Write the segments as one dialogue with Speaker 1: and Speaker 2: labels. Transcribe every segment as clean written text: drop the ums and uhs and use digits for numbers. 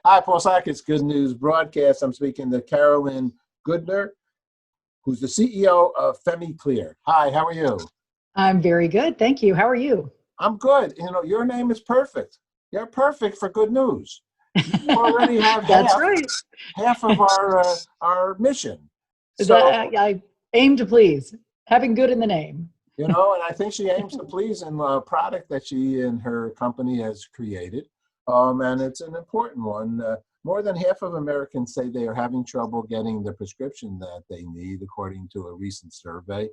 Speaker 1: Hi, Paul Sackett, Good News Broadcast. I'm speaking to Carolyn Goodner, who's the CEO of FemiClear. Hi, how are you?
Speaker 2: I'm very good. Thank you. How are you?
Speaker 1: I'm good. You know, your name is perfect. You're perfect for good news. You already have
Speaker 2: That's right.
Speaker 1: half of our mission. So,
Speaker 2: I aim to please, having good in the name.
Speaker 1: you know, and I think she aims to please in a product that she and her company has created. And it's an important one. More than half of Americans say they are having trouble getting the prescription that they need, according to a recent survey.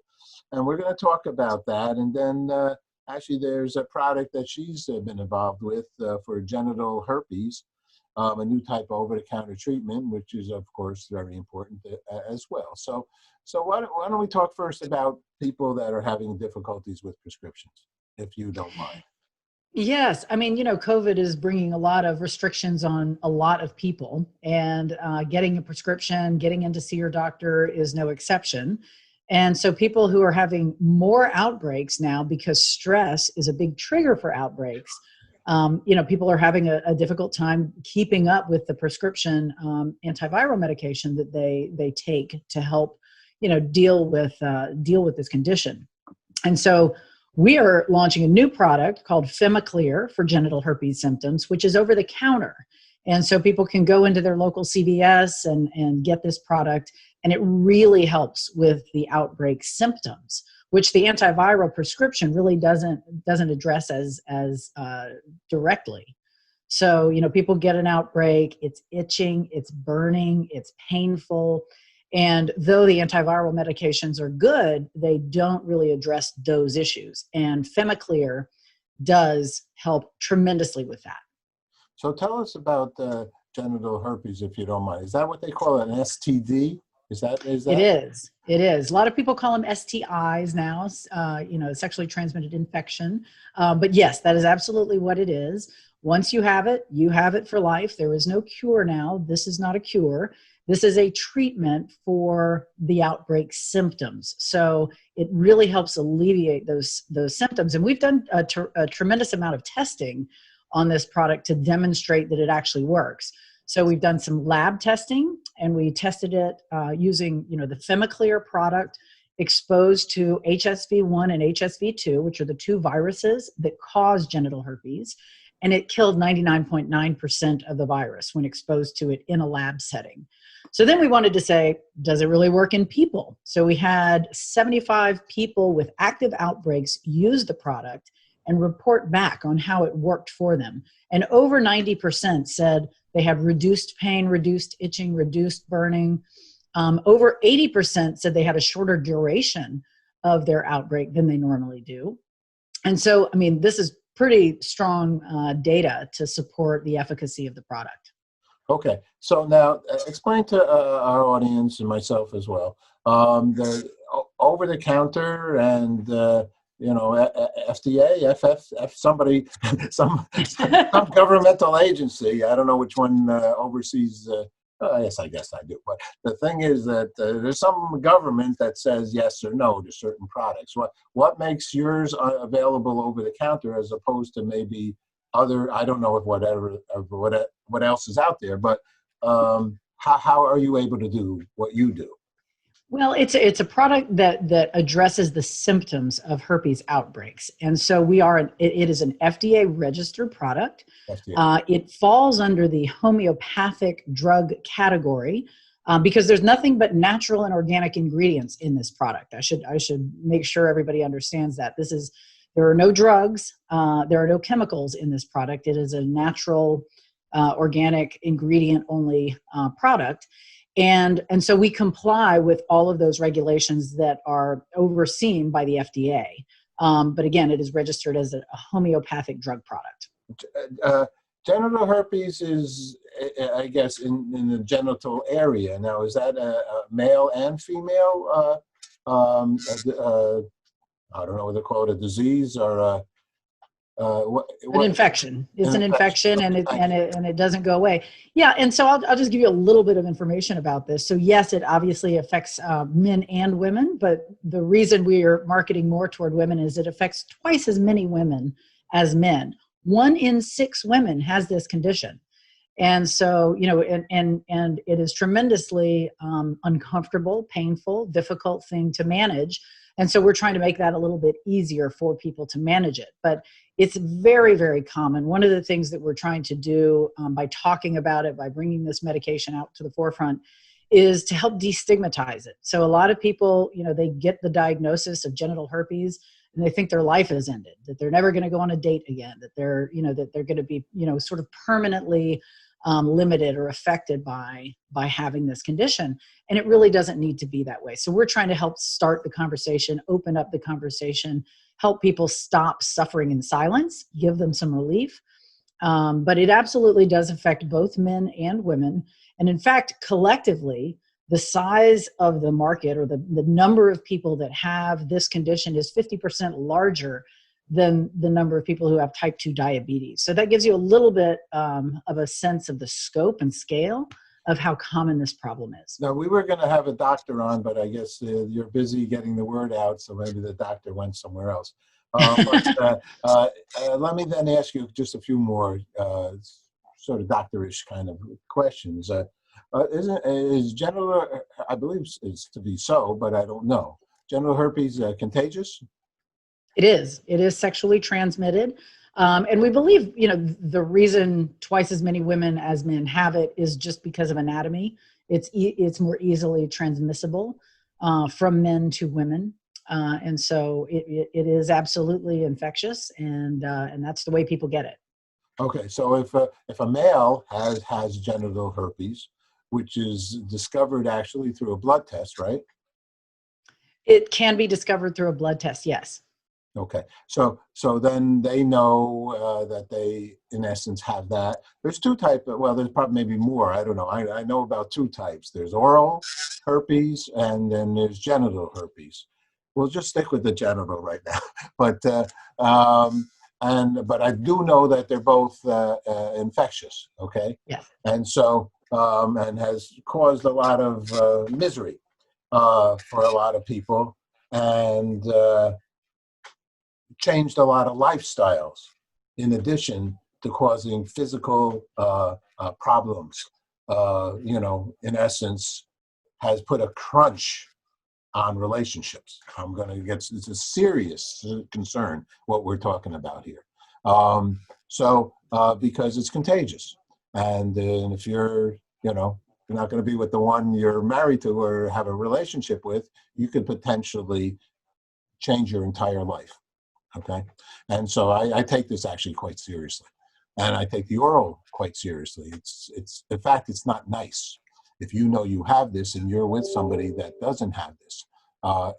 Speaker 1: And we're going to talk about that. And then actually there's a product that she's been involved with for genital herpes, a new type of over-the-counter treatment, which is, of course, very important as well. So why don't we talk first about people that are having difficulties with prescriptions, if you don't mind.
Speaker 2: Yes. I mean, COVID is bringing a lot of restrictions on a lot of people, and getting a prescription, getting in to see your doctor is no exception. And so people who are having more outbreaks now, because stress is a big trigger for outbreaks, people are having a difficult time keeping up with the prescription antiviral medication that they take to help, deal with this condition. And so we are launching a new product called FemiClear for genital herpes symptoms, which is over the counter. And so people can go into their local CVS and get this product, and it really helps with the outbreak symptoms, which the antiviral prescription really doesn't address as directly. So, people get an outbreak, it's itching, it's burning, it's painful. And though the antiviral medications are good, they don't really address those issues. And FemiClear does help tremendously with that.
Speaker 1: So tell us about genital herpes, if you don't mind. Is that what they call an STD? Is that?
Speaker 2: It is. It is. A lot of people call them STIs now, sexually transmitted infection. But yes, that is absolutely what it is. Once you have it for life. There is no cure now. This is not a cure. This is a treatment for the outbreak symptoms. So it really helps alleviate those symptoms. And we've done a tremendous amount of testing on this product to demonstrate that it actually works. So we've done some lab testing, and we tested it using, the FemiClear product exposed to HSV1 and HSV2, which are the two viruses that cause genital herpes. And it killed 99.9% of the virus when exposed to it in a lab setting. So then we wanted to say, does it really work in people? So we had 75 people with active outbreaks use the product and report back on how it worked for them. And over 90% said they had reduced pain, reduced itching, reduced burning. Over 80% said they had a shorter duration of their outbreak than they normally do. And so, this is pretty strong data to support the efficacy of the product.
Speaker 1: Okay, so now explain to our audience and myself as well, the over-the-counter and FDA, somebody, some governmental agency. I don't know which one oversees. Yes, I guess I do. But the thing is that there's some government that says yes or no to certain products. What makes yours available over the counter as opposed to maybe other? I don't know if what else is out there, but how are you able to do what you do?
Speaker 2: Well, it's a product that addresses the symptoms of herpes outbreaks. And so it is an FDA registered product. It falls under the homeopathic drug category because there's nothing but natural and organic ingredients in this product. I should make sure everybody understands that. There are no drugs, there are no chemicals in this product. It is a natural, organic ingredient only product. And so we comply with all of those regulations that are overseen by the FDA. But again, it is registered as a homeopathic drug product.
Speaker 1: Genital herpes is, I guess, in the genital area. Now, is that a male and female? I don't know what they call it, a disease or
Speaker 2: an infection. It's an infection, and it doesn't go away. Yeah, and so I'll just give you a little bit of information about this. So yes, it obviously affects men and women, but the reason we are marketing more toward women is it affects twice as many women as men. 1 in 6 women has this condition. And so, and it is tremendously uncomfortable, painful, difficult thing to manage. And so we're trying to make that a little bit easier for people to manage it. But it's very, very common. One of the things that we're trying to do by talking about it, by bringing this medication out to the forefront, is to help destigmatize it. So a lot of people, they get the diagnosis of genital herpes and they think their life has ended, that they're never going to go on a date again, that they're going to be, sort of permanently limited or affected by having this condition. And it really doesn't need to be that way. So we're trying to help start the conversation, open up the conversation, help people stop suffering in silence, give them some relief. But it absolutely does affect both men and women. And in fact, collectively, the size of the market, or the number of people that have this condition, is 50% larger than the number of people who have type 2 diabetes. So that gives you a little bit of a sense of the scope and scale of how common this problem is.
Speaker 1: Now, we were going to have a doctor on, but I guess you're busy getting the word out, so maybe the doctor went somewhere else. Let me then ask you just a few more sort of doctorish kind of questions. Is genital, I believe it's to be so, but I don't know. Genital herpes contagious?
Speaker 2: It is sexually transmitted. And we believe, the reason twice as many women as men have it is just because of anatomy. It's more easily transmissible from men to women. And so it is absolutely infectious, and that's the way people get it.
Speaker 1: Okay, so if a male has genital herpes, which is discovered actually through a blood test, right?
Speaker 2: It can be discovered through a blood test, yes.
Speaker 1: Okay, so then they know that they, in essence, have that. There's two types. Well, there's probably maybe more. I don't know. I know about two types. There's oral herpes, and then there's genital herpes. We'll just stick with the genital right now. But but I do know that they're both infectious. Okay.
Speaker 2: Yes.
Speaker 1: And so and has caused a lot of misery for a lot of people, and changed a lot of lifestyles, in addition to causing physical problems. In essence, has put a crunch on relationships. It's a serious concern what we're talking about here. Because it's contagious, and if you're not going to be with the one you're married to or have a relationship with, you could potentially change your entire life. Okay, and so I take this actually quite seriously, and I take the oral quite seriously. It's in fact, it's not nice if you know you have this and you're with somebody that doesn't have this.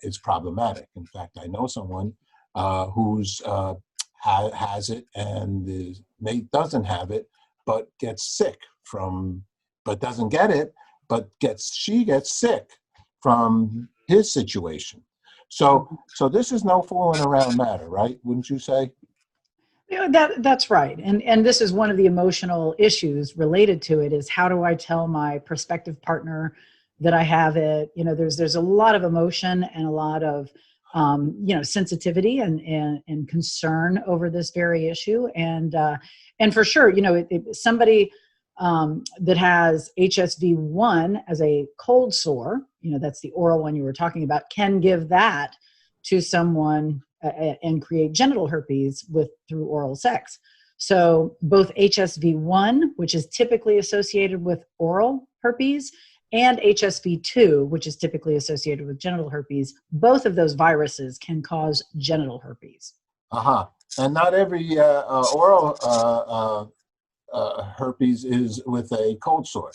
Speaker 1: It's problematic. In fact, I know someone who's has it, and the mate doesn't have it, but gets sick but doesn't get it, but she gets sick from his situation. So this is no fooling around matter, right? Wouldn't you say?
Speaker 2: That's right. And this is one of the emotional issues related to it, is how do I tell my prospective partner that I have it? There's a lot of emotion and a lot of sensitivity and concern over this very issue. And for sure, somebody that has HSV1 as a cold sore, that's the oral one you were talking about, can give that to someone and create genital herpes through oral sex. So both HSV1, which is typically associated with oral herpes, and HSV2, which is typically associated with genital herpes, both of those viruses can cause genital herpes.
Speaker 1: And not every oral herpes is with a cold sore.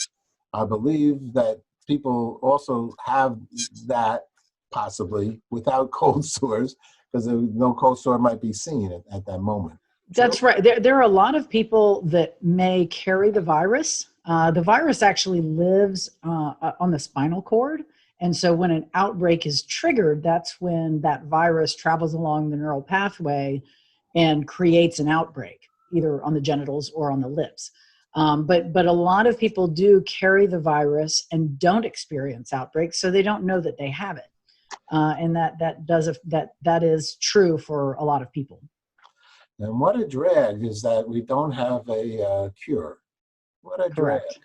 Speaker 1: I believe that people also have that possibly without cold sores, because no cold sore might be seen at that moment.
Speaker 2: That's right. There are a lot of people that may carry the virus. The virus actually lives on the spinal cord. And so when an outbreak is triggered, that's when that virus travels along the neural pathway and creates an outbreak, either on the genitals or on the lips. But a lot of people do carry the virus and don't experience outbreaks, so they don't know that they have it. And that is true for a lot of people.
Speaker 1: And what a drag is that we don't have a cure. What a drag.
Speaker 2: Correct.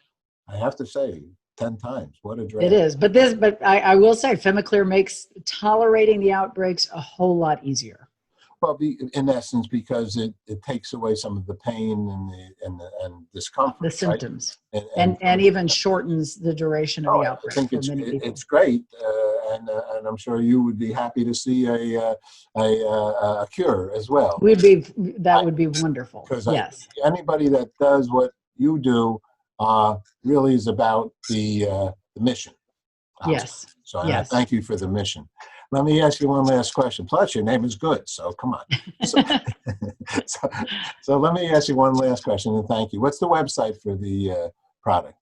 Speaker 1: I have to say, 10 times. What a drag.
Speaker 2: It is. But I will say FemiClear makes tolerating the outbreaks a whole lot easier.
Speaker 1: Well, in essence, because it takes away some of the pain and discomfort,
Speaker 2: The
Speaker 1: right?
Speaker 2: symptoms, and even shortens the duration of the
Speaker 1: I
Speaker 2: outbreak
Speaker 1: think
Speaker 2: for many people.
Speaker 1: it's great, and I'm sure you would be happy to see a cure as well.
Speaker 2: That would be wonderful.
Speaker 1: Because
Speaker 2: Yes.
Speaker 1: Anybody that does what you do really is about the mission.
Speaker 2: Yes.
Speaker 1: So I
Speaker 2: Yes.
Speaker 1: thank you for the mission. Let me ask you one last question. Plus, your name is good, so come on. So let me ask you one last question, and thank you. What's the website for the product?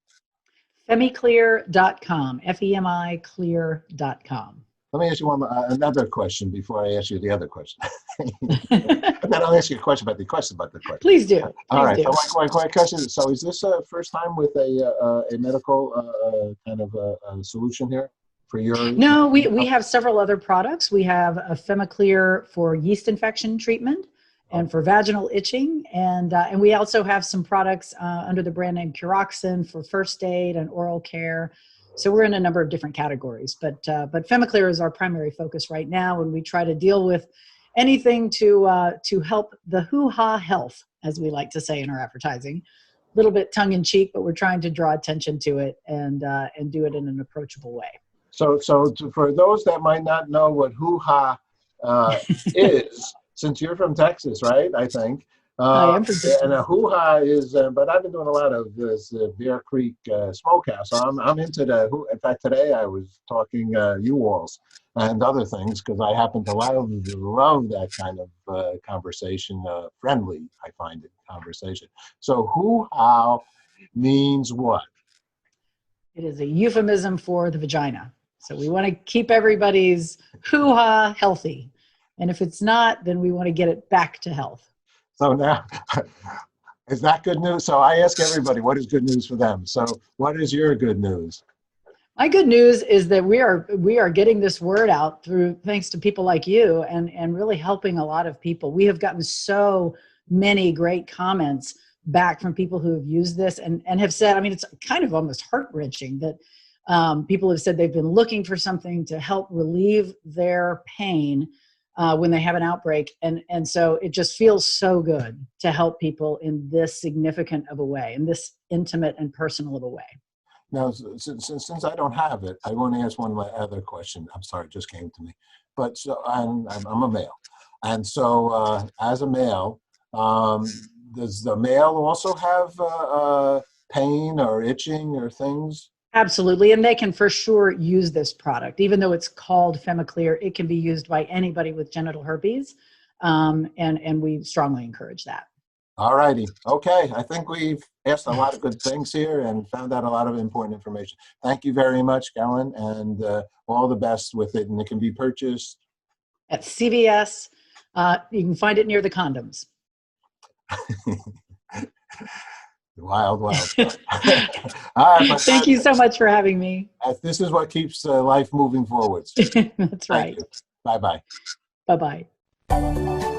Speaker 2: FemiClear.com. FEMIClear.com.
Speaker 1: Let me ask you another question before I ask you the other question. And then I'll ask you a question about the question about the question.
Speaker 2: Please do.
Speaker 1: All right.
Speaker 2: Do.
Speaker 1: So my question is, so is this a first time with a medical kind of a solution here for your?
Speaker 2: No, we have several other products. We have a FemiClear for yeast infection treatment and for vaginal itching. And we also have some products under the brand name Curoxin for first aid and oral care. So we're in a number of different categories, but FemiClear is our primary focus right now, and we try to deal with anything to help the hoo-ha health, as we like to say in our advertising. A little bit tongue-in-cheek, but we're trying to draw attention to it and do it in an approachable way.
Speaker 1: So for those that might not know what hoo-ha is, since you're from Texas, right? I think.
Speaker 2: I am from Texas.
Speaker 1: And a hoo-ha is, but I've been doing a lot of this Bear Creek Smokehouse. So I'm into the. In fact, today I was talking U-Walls and other things because I happen to love that kind of conversation. Friendly, I find it conversation. So hoo-ha means what?
Speaker 2: It is a euphemism for the vagina. So we want to keep everybody's hoo-ha healthy. And if it's not, then we want to get it back to health.
Speaker 1: So now, is that good news? So I ask everybody, what is good news for them? So what is your good news?
Speaker 2: My good news is that we are getting this word out thanks to people like you and really helping a lot of people. We have gotten so many great comments back from people who have used this and have said, I mean, it's kind of almost heart-wrenching that people have said they've been looking for something to help relieve their pain when they have an outbreak. And so it just feels so good to help people in this significant of a way, in this intimate and personal of a way.
Speaker 1: Now, since I don't have it, I want to ask one other question. I'm sorry, it just came to me. But so I'm a male. And so as a male, does the male also have pain or itching or things?
Speaker 2: Absolutely. And they can for sure use this product. Even though it's called FemiClear, it can be used by anybody with genital herpes. And we strongly encourage that.
Speaker 1: All righty. Okay. I think we've asked a lot of good things here and found out a lot of important information. Thank you very much, Galen, and all the best with it. And it can be purchased
Speaker 2: at CVS. You can find it near the condoms.
Speaker 1: Wild. All right,
Speaker 2: thank you so much for having me.
Speaker 1: This is what keeps life moving forwards.
Speaker 2: That's right.
Speaker 1: Bye-bye.
Speaker 2: Bye-bye.